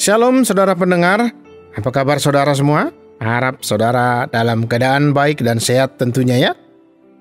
Shalom saudara pendengar, apa kabar saudara semua? Harap saudara dalam keadaan baik dan sehat tentunya ya.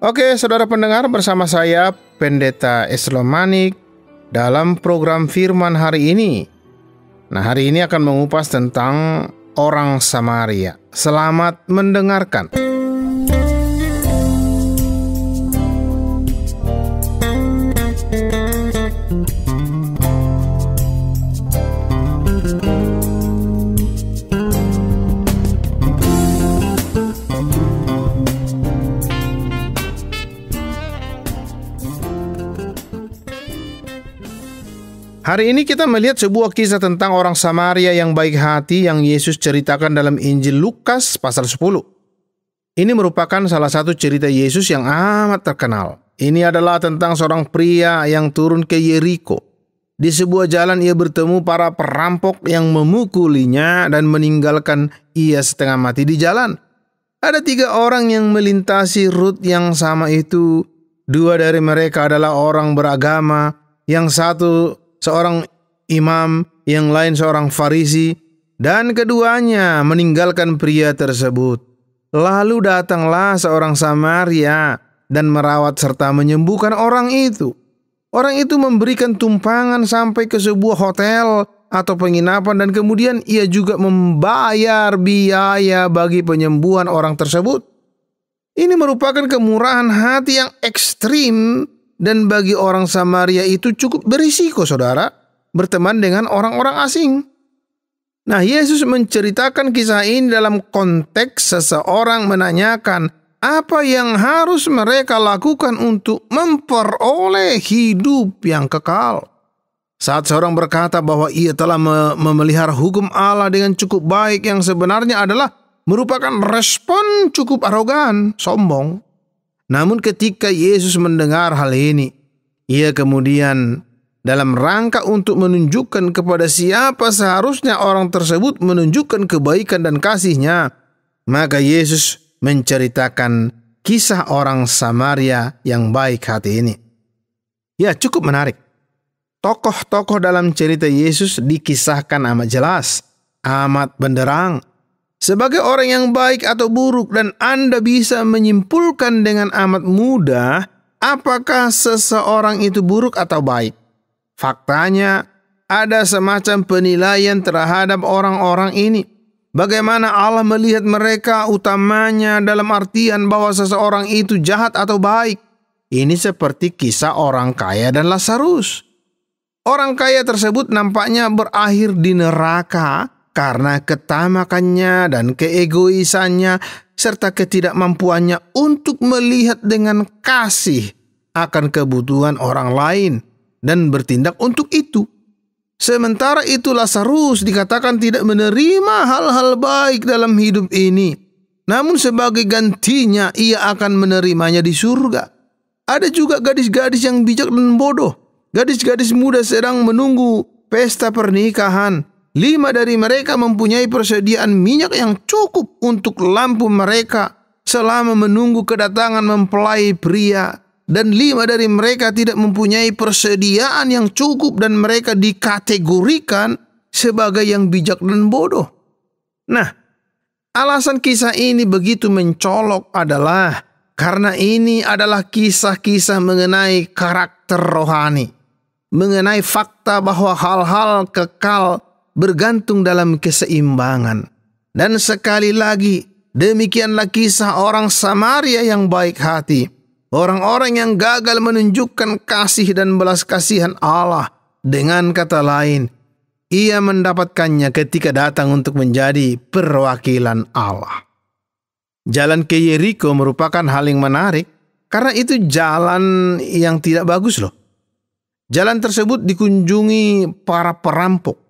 Oke saudara pendengar, bersama saya Pendeta Eslom Manik dalam program Firman hari ini. Nah, hari ini akan mengupas tentang orang Samaria. Selamat mendengarkan. Hari ini kita melihat sebuah kisah tentang orang Samaria yang baik hati yang Yesus ceritakan dalam Injil Lukas pasal 10. Ini merupakan salah satu cerita Yesus yang amat terkenal. Ini adalah tentang seorang pria yang turun ke Yeriko. Di sebuah jalan ia bertemu para perampok yang memukulinya dan meninggalkan ia setengah mati di jalan. Ada 3 orang yang melintasi rute yang sama itu. 2 dari mereka adalah orang beragama, yang satu seorang imam, yang lain seorang Farisi, dan keduanya meninggalkan pria tersebut. Lalu datanglah seorang Samaria dan merawat serta menyembuhkan orang itu. Orang itu memberikan tumpangan sampai ke sebuah hotel atau penginapan dan kemudian ia juga membayar biaya bagi penyembuhan orang tersebut. Ini merupakan kemurahan hati yang ekstrim. Dan bagi orang Samaria itu cukup berisiko, saudara, berteman dengan orang-orang asing. Nah, Yesus menceritakan kisah ini dalam konteks seseorang menanyakan apa yang harus mereka lakukan untuk memperoleh hidup yang kekal. Saat seorang berkata bahwa ia telah memelihara hukum Allah dengan cukup baik, yang sebenarnya adalah merupakan respon cukup arogan, sombong. Namun ketika Yesus mendengar hal ini, ia kemudian dalam rangka untuk menunjukkan kepada siapa seharusnya orang tersebut menunjukkan kebaikan dan kasihnya, maka Yesus menceritakan kisah orang Samaria yang baik hati ini. Ya, cukup menarik. Tokoh-tokoh dalam cerita Yesus dikisahkan amat jelas, amat benderang. Sebagai orang yang baik atau buruk, dan Anda bisa menyimpulkan dengan amat mudah apakah seseorang itu buruk atau baik. Faktanya, ada semacam penilaian terhadap orang-orang ini. Bagaimana Allah melihat mereka, utamanya dalam artian bahwa seseorang itu jahat atau baik. Ini seperti kisah orang kaya dan Lazarus. Orang kaya tersebut nampaknya berakhir di neraka karena ketamakannya dan keegoisannya serta ketidakmampuannya untuk melihat dengan kasih akan kebutuhan orang lain dan bertindak untuk itu. Sementara itu Lazarus dikatakan tidak menerima hal-hal baik dalam hidup ini. Namun sebagai gantinya ia akan menerimanya di surga. Ada juga gadis-gadis yang bijak dan bodoh. Gadis-gadis muda sedang menunggu pesta pernikahan. 5 dari mereka mempunyai persediaan minyak yang cukup untuk lampu mereka selama menunggu kedatangan mempelai pria. Dan 5 dari mereka tidak mempunyai persediaan yang cukup dan mereka dikategorikan sebagai yang bijak dan bodoh. Nah, alasan kisah ini begitu mencolok adalah karena ini adalah kisah-kisah mengenai karakter rohani. Mengenai fakta bahwa hal-hal kekal bergantung dalam keseimbangan. Dan sekali lagi, demikianlah kisah orang Samaria yang baik hati. Orang-orang yang gagal menunjukkan kasih dan belas kasihan Allah. Dengan kata lain, ia mendapatkannya ketika datang untuk menjadi perwakilan Allah. Jalan ke Yeriko merupakan hal yang menarik karena itu jalan yang tidak bagus loh. Jalan tersebut dikunjungi para perampok.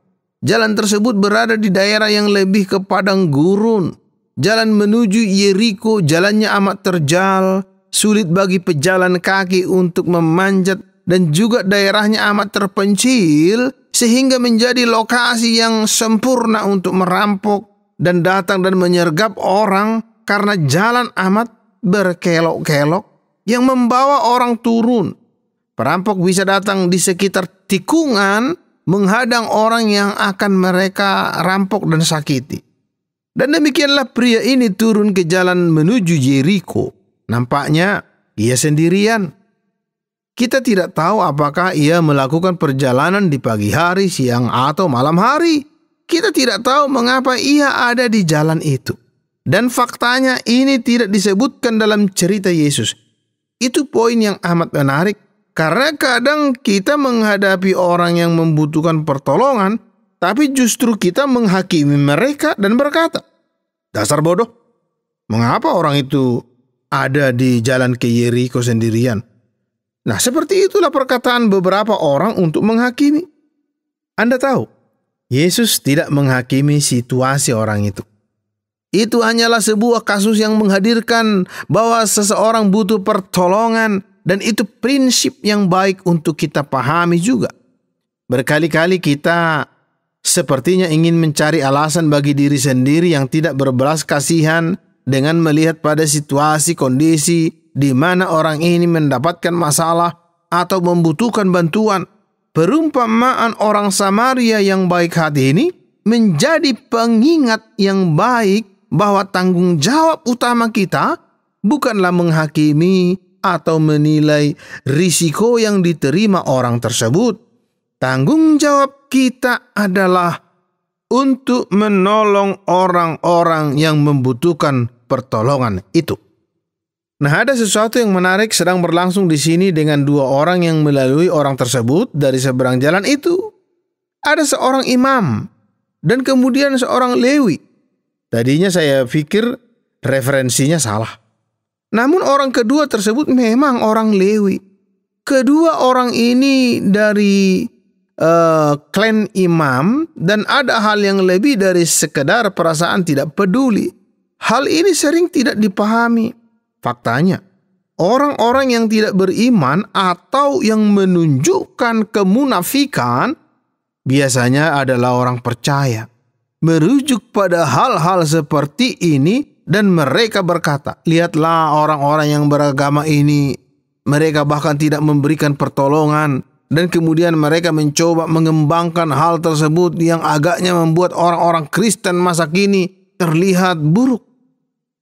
Jalan tersebut berada di daerah yang lebih ke padang gurun. Jalan menuju Yeriko jalannya amat terjal, sulit bagi pejalan kaki untuk memanjat, dan juga daerahnya amat terpencil sehingga menjadi lokasi yang sempurna untuk merampok dan datang dan menyergap orang karena jalan amat berkelok-kelok yang membawa orang turun. Perampok bisa datang di sekitar tikungan menghadang orang yang akan mereka rampok dan sakiti. Dan demikianlah pria ini turun ke jalan menuju Yeriko. Nampaknya ia sendirian. Kita tidak tahu apakah ia melakukan perjalanan di pagi hari, siang, atau malam hari. Kita tidak tahu mengapa ia ada di jalan itu. Dan faktanya ini tidak disebutkan dalam cerita Yesus. Itu poin yang amat menarik, karena kadang kita menghadapi orang yang membutuhkan pertolongan, tapi justru kita menghakimi mereka dan berkata, "Dasar bodoh, mengapa orang itu ada di jalan ke Yeriko sendirian?" Nah, seperti itulah perkataan beberapa orang untuk menghakimi. Anda tahu, Yesus tidak menghakimi situasi orang itu. Itu hanyalah sebuah kasus yang menghadirkan bahwa seseorang butuh pertolongan, dan itu prinsip yang baik untuk kita pahami juga. Berkali-kali kita sepertinya ingin mencari alasan bagi diri sendiri yang tidak berbelas kasihan dengan melihat pada situasi kondisi di mana orang ini mendapatkan masalah atau membutuhkan bantuan. Perumpamaan orang Samaria yang baik hati ini menjadi pengingat yang baik bahwa tanggung jawab utama kita bukanlah menghakimi atau menilai risiko yang diterima orang tersebut. Tanggung jawab kita adalah untuk menolong orang-orang yang membutuhkan pertolongan itu. Nah, ada sesuatu yang menarik sedang berlangsung di sini dengan dua orang yang melalui orang tersebut dari seberang jalan itu. Ada seorang imam dan kemudian seorang Lewi. Tadinya saya pikir referensinya salah. Namun orang kedua tersebut memang orang Lewi. Kedua orang ini dari klan imam, dan ada hal yang lebih dari sekedar perasaan tidak peduli. Hal ini sering tidak dipahami. Faktanya, orang-orang yang tidak beriman atau yang menunjukkan kemunafikan biasanya adalah orang percaya. Merujuk pada hal-hal seperti ini dan mereka berkata, "Lihatlah orang-orang yang beragama ini, mereka bahkan tidak memberikan pertolongan." Dan kemudian mereka mencoba mengembangkan hal tersebut yang agaknya membuat orang-orang Kristen masa kini terlihat buruk.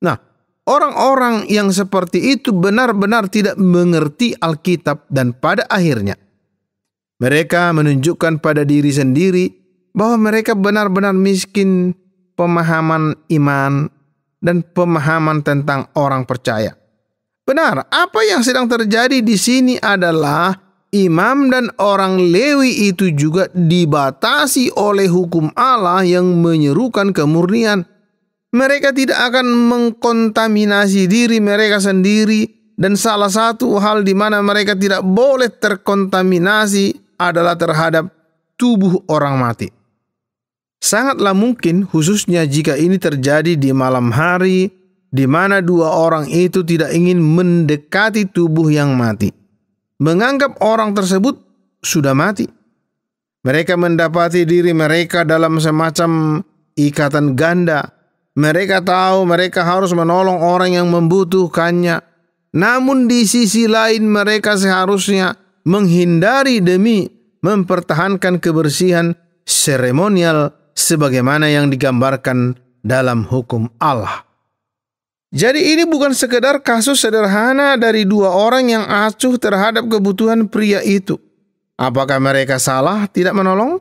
Nah, orang-orang yang seperti itu benar-benar tidak mengerti Alkitab, dan pada akhirnya mereka menunjukkan pada diri sendiri bahwa mereka benar-benar miskin pemahaman iman dan pemahaman tentang orang percaya. Benar, apa yang sedang terjadi di sini adalah imam dan orang Lewi itu juga dibatasi oleh hukum Allah yang menyerukan kemurnian. Mereka tidak akan mengkontaminasi diri mereka sendiri, dan salah satu hal di mana mereka tidak boleh terkontaminasi adalah terhadap tubuh orang mati. Sangatlah mungkin, khususnya jika ini terjadi di malam hari, di mana dua orang itu tidak ingin mendekati tubuh yang mati, menganggap orang tersebut sudah mati. Mereka mendapati diri mereka dalam semacam ikatan ganda. Mereka tahu mereka harus menolong orang yang membutuhkannya. Namun di sisi lain mereka seharusnya menghindari demi mempertahankan kebersihan seremonial sebagaimana yang digambarkan dalam hukum Allah. Jadi ini bukan sekedar kasus sederhana dari dua orang yang acuh terhadap kebutuhan pria itu. Apakah mereka salah tidak menolong?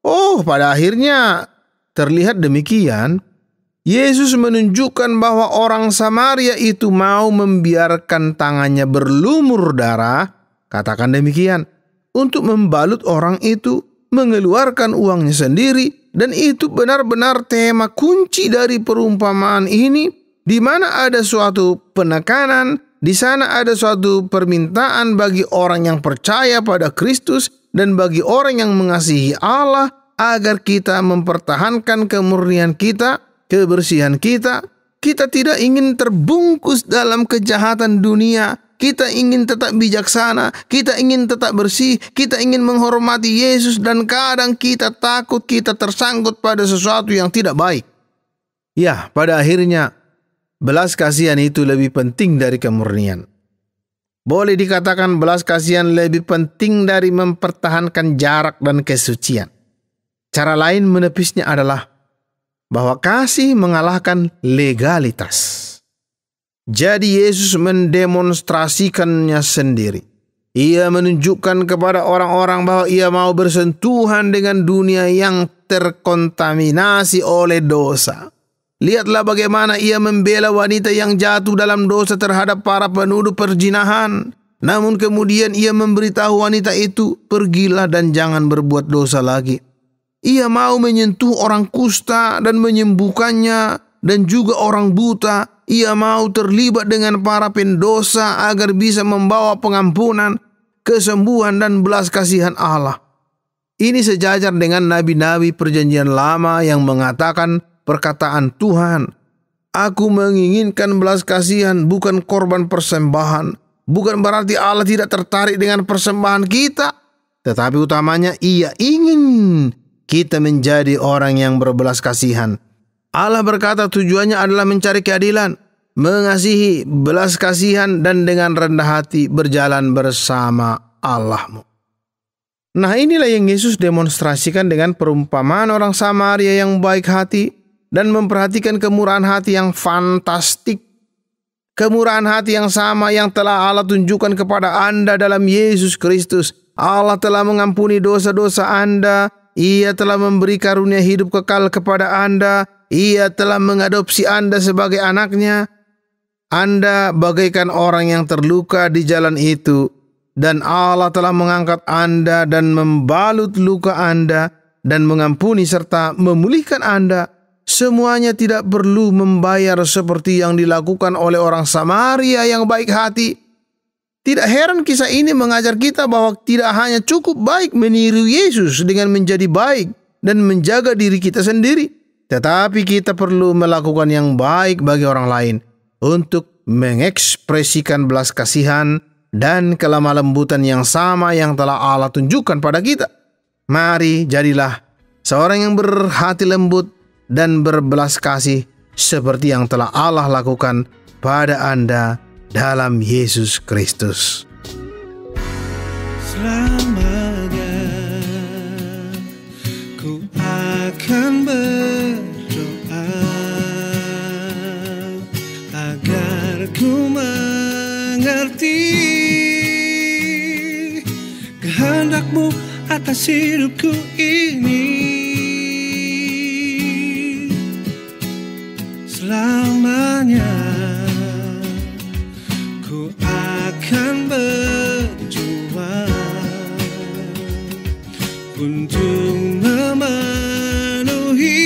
Oh, pada akhirnya terlihat demikian. Yesus menunjukkan bahwa orang Samaria itu mau membiarkan tangannya berlumur darah, katakan demikian, untuk membalut orang itu, mengeluarkan uangnya sendiri, dan itu benar-benar tema kunci dari perumpamaan ini, di mana ada suatu penekanan, di sana ada suatu permintaan bagi orang yang percaya pada Kristus dan bagi orang yang mengasihi Allah agar kita mempertahankan kemurnian kita, kebersihan kita. Kita tidak ingin terbungkus dalam kejahatan dunia. Kita ingin tetap bijaksana, kita ingin tetap bersih, kita ingin menghormati Yesus, dan kadang kita takut kita tersangkut pada sesuatu yang tidak baik. Ya, pada akhirnya belas kasihan itu lebih penting dari kemurnian. Boleh dikatakan belas kasihan lebih penting dari mempertahankan jarak dan kesucian. Cara lain menepisnya adalah bahwa kasih mengalahkan legalitas. Jadi Yesus mendemonstrasikannya sendiri. Ia menunjukkan kepada orang-orang bahwa ia mau bersentuhan dengan dunia yang terkontaminasi oleh dosa. Lihatlah bagaimana ia membela wanita yang jatuh dalam dosa terhadap para penuduh perzinahan. Namun kemudian ia memberitahu wanita itu, pergilah dan jangan berbuat dosa lagi. Ia mau menyentuh orang kusta dan menyembuhkannya, dan juga orang buta. Ia mau terlibat dengan para pendosa agar bisa membawa pengampunan, kesembuhan, dan belas kasihan Allah. Ini sejajar dengan nabi-nabi perjanjian lama yang mengatakan perkataan Tuhan, "Aku menginginkan belas kasihan, bukan korban persembahan." Bukan berarti Allah tidak tertarik dengan persembahan kita, tetapi utamanya ia ingin kita menjadi orang yang berbelas kasihan. Allah berkata tujuannya adalah mencari keadilan, mengasihi, belas kasihan, dan dengan rendah hati berjalan bersama Allahmu. Nah, inilah yang Yesus demonstrasikan dengan perumpamaan orang Samaria yang baik hati dan memperhatikan kemurahan hati yang fantastik. Kemurahan hati yang sama yang telah Allah tunjukkan kepada Anda dalam Yesus Kristus. Allah telah mengampuni dosa-dosa Anda. Ia telah memberi karunia hidup kekal kepada Anda. Ia telah mengadopsi Anda sebagai anaknya. Anda bagaikan orang yang terluka di jalan itu. Dan Allah telah mengangkat Anda dan membalut luka Anda dan mengampuni serta memulihkan Anda. Semuanya tidak perlu membayar seperti yang dilakukan oleh orang Samaria yang baik hati. Tidak heran kisah ini mengajar kita bahwa tidak hanya cukup baik meniru Yesus dengan menjadi baik dan menjaga diri kita sendiri, tetapi kita perlu melakukan yang baik bagi orang lain untuk mengekspresikan belas kasihan dan kelemah lembutan yang sama yang telah Allah tunjukkan pada kita. Mari jadilah seorang yang berhati lembut dan berbelas kasih seperti yang telah Allah lakukan pada Anda dalam Yesus Kristus. Selamanya ku akan berdoa agar ku mengerti kehendak-Mu atas hidupku ini. Selamanya ku akan berjuang untuk memenuhi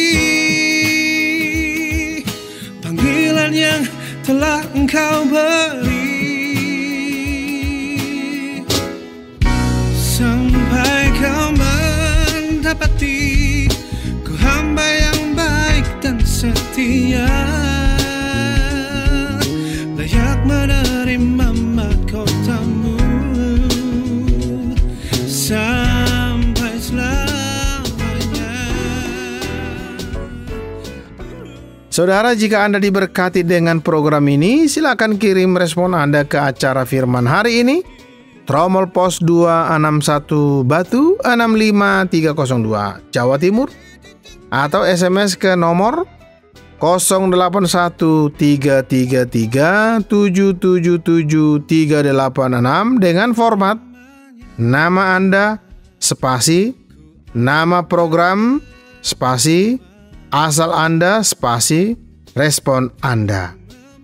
panggilan yang telah Engkau beri, sampai Kau mendapati ku hamba yang baik dan setia, layak menerima mahkota-Mu sampai selamanya. Saudara, jika Anda diberkati dengan program ini, silakan kirim respon Anda ke acara Firman hari ini. Tromol Pos 261 Batu 65302 Jawa Timur, atau SMS ke nomor 081333777386 dengan format nama Anda, spasi, nama program, spasi, asal Anda, spasi, respon Anda.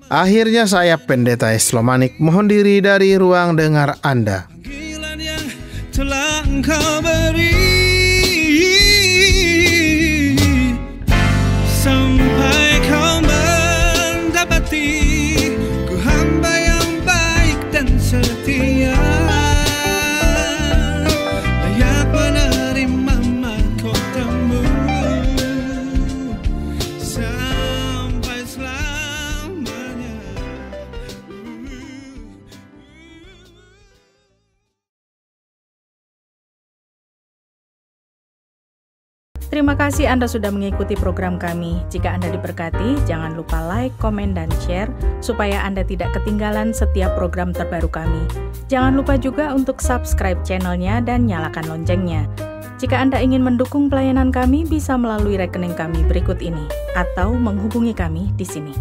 Akhirnya saya Pendeta Eslomanik mohon diri dari ruang dengar Anda. Panggilan yang telah Engkau beri. Terima kasih Anda sudah mengikuti program kami. Jika Anda diberkati, jangan lupa like, komen, dan share supaya Anda tidak ketinggalan setiap program terbaru kami. Jangan lupa juga untuk subscribe channelnya dan nyalakan loncengnya. Jika Anda ingin mendukung pelayanan kami, bisa melalui rekening kami berikut ini atau menghubungi kami di sini.